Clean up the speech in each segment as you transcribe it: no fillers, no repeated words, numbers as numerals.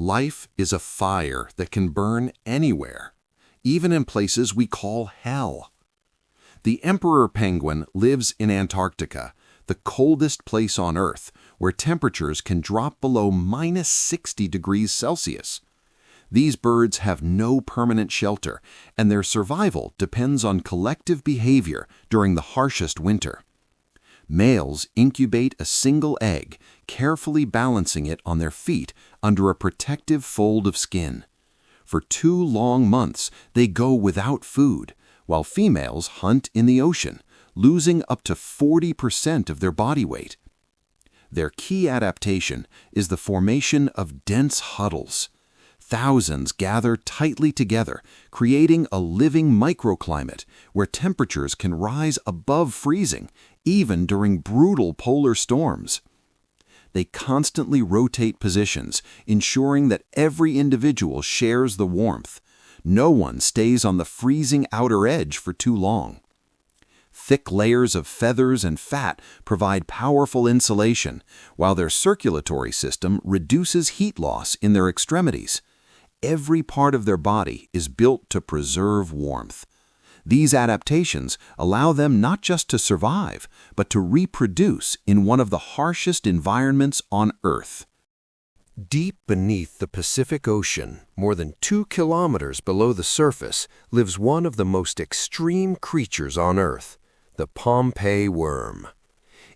Life is a fire that can burn anywhere, even in places we call hell. The emperor penguin lives in Antarctica, the coldest place on Earth, where temperatures can drop below -60 degrees Celsius. These birds have no permanent shelter, and their survival depends on collective behavior during the harshest winter. Males incubate a single egg, carefully balancing it on their feet under a protective fold of skin. For 2 long months, they go without food, while females hunt in the ocean, losing up to 40% of their body weight. Their key adaptation is the formation of dense huddles. Thousands gather tightly together, creating a living microclimate where temperatures can rise above freezing, even during brutal polar storms. They constantly rotate positions, ensuring that every individual shares the warmth. No one stays on the freezing outer edge for too long. Thick layers of feathers and fat provide powerful insulation, while their circulatory system reduces heat loss in their extremities. Every part of their body is built to preserve warmth. These adaptations allow them not just to survive, but to reproduce in one of the harshest environments on Earth. Deep beneath the Pacific Ocean, more than 2 kilometers below the surface, lives one of the most extreme creatures on Earth, the Pompeii worm.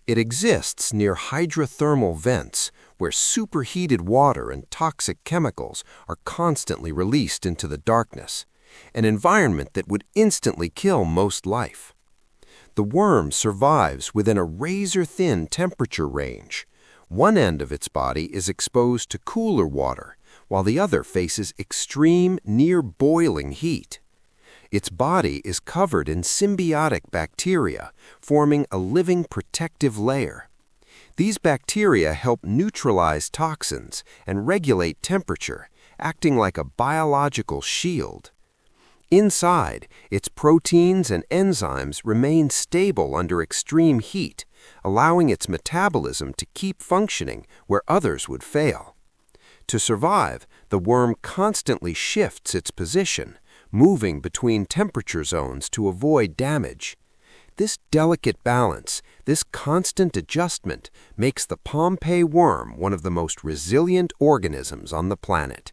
It exists near hydrothermal vents, where superheated water and toxic chemicals are constantly released into the darkness, an environment that would instantly kill most life. The worm survives within a razor-thin temperature range. One end of its body is exposed to cooler water, while the other faces extreme, near-boiling heat. Its body is covered in symbiotic bacteria, forming a living protective layer. These bacteria help neutralize toxins and regulate temperature, acting like a biological shield. Inside, its proteins and enzymes remain stable under extreme heat, allowing its metabolism to keep functioning where others would fail. To survive, the worm constantly shifts its position, moving between temperature zones to avoid damage. This delicate balance, this constant adjustment, makes the Pompeii worm one of the most resilient organisms on the planet.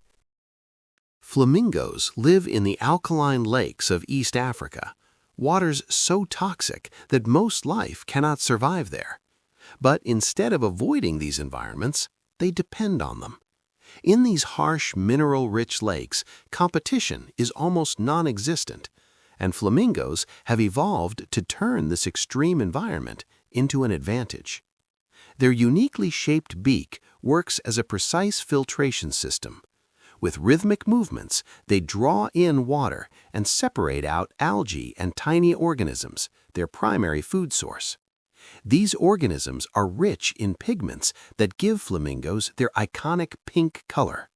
Flamingos live in the alkaline lakes of East Africa, waters so toxic that most life cannot survive there. But instead of avoiding these environments, they depend on them. In these harsh, mineral-rich lakes, competition is almost non-existent, and flamingos have evolved to turn this extreme environment into an advantage. Their uniquely shaped beak works as a precise filtration system. With rhythmic movements, they draw in water and separate out algae and tiny organisms, their primary food source. These organisms are rich in pigments that give flamingos their iconic pink color.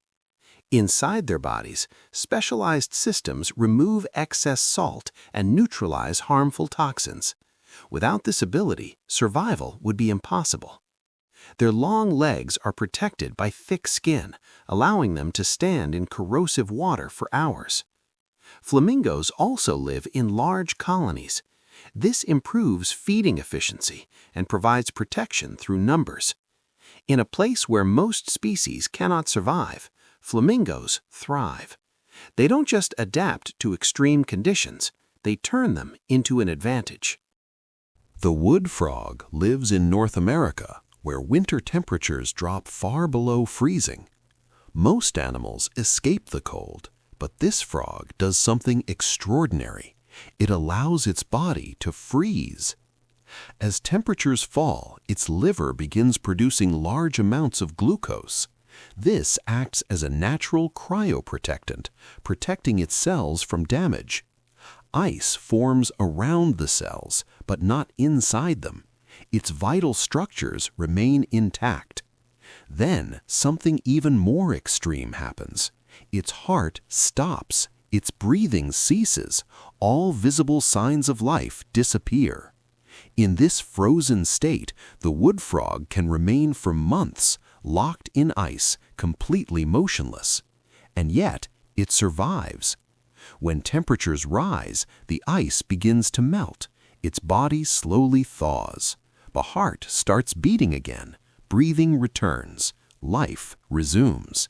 Inside their bodies, specialized systems remove excess salt and neutralize harmful toxins. Without this ability, survival would be impossible. Their long legs are protected by thick skin, allowing them to stand in corrosive water for hours. Flamingos also live in large colonies. This improves feeding efficiency and provides protection through numbers. In a place where most species cannot survive, flamingos thrive. They don't just adapt to extreme conditions, they turn them into an advantage. The wood frog lives in North America, where winter temperatures drop far below freezing. Most animals escape the cold, but this frog does something extraordinary. It allows its body to freeze. As temperatures fall, its liver begins producing large amounts of glucose. This acts as a natural cryoprotectant, protecting its cells from damage. Ice forms around the cells, but not inside them. Its vital structures remain intact. Then something even more extreme happens. Its heart stops, its breathing ceases, all visible signs of life disappear. In this frozen state, the wood frog can remain for months, locked in ice, completely motionless. And yet, it survives. When temperatures rise, the ice begins to melt. Its body slowly thaws. The heart starts beating again. Breathing returns. Life resumes.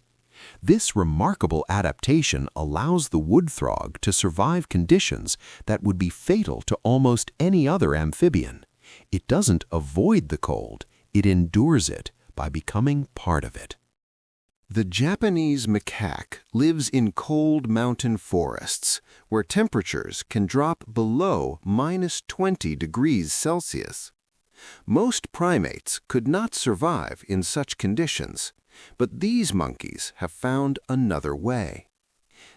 This remarkable adaptation allows the wood frog to survive conditions that would be fatal to almost any other amphibian. It doesn't avoid the cold, it endures it by becoming part of it. The Japanese macaque lives in cold mountain forests where temperatures can drop below -20 degrees Celsius. Most primates could not survive in such conditions, but these monkeys have found another way.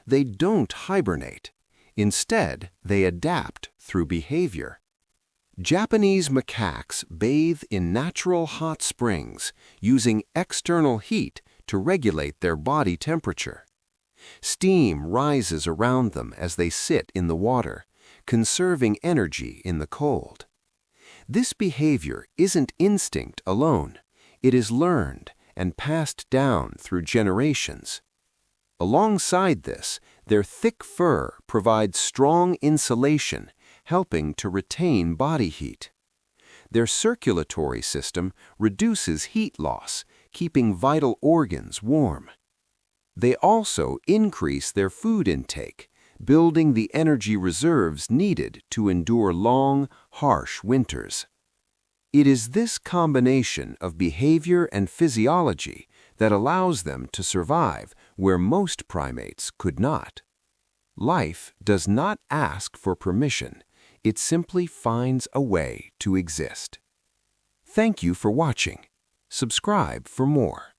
They don't hibernate. Instead, they adapt through behavior. Japanese macaques bathe in natural hot springs using external heat to regulate their body temperature. Steam rises around them as they sit in the water, conserving energy in the cold. This behavior isn't instinct alone. It is learned and passed down through generations. Alongside this, their thick fur provides strong insulation, helping to retain body heat. Their circulatory system reduces heat loss, keeping vital organs warm. They also increase their food intake, building the energy reserves needed to endure long, harsh winters. It is this combination of behavior and physiology that allows them to survive where most primates could not. Life does not ask for permission. It simply finds a way to exist. Thank you for watching. Subscribe for more.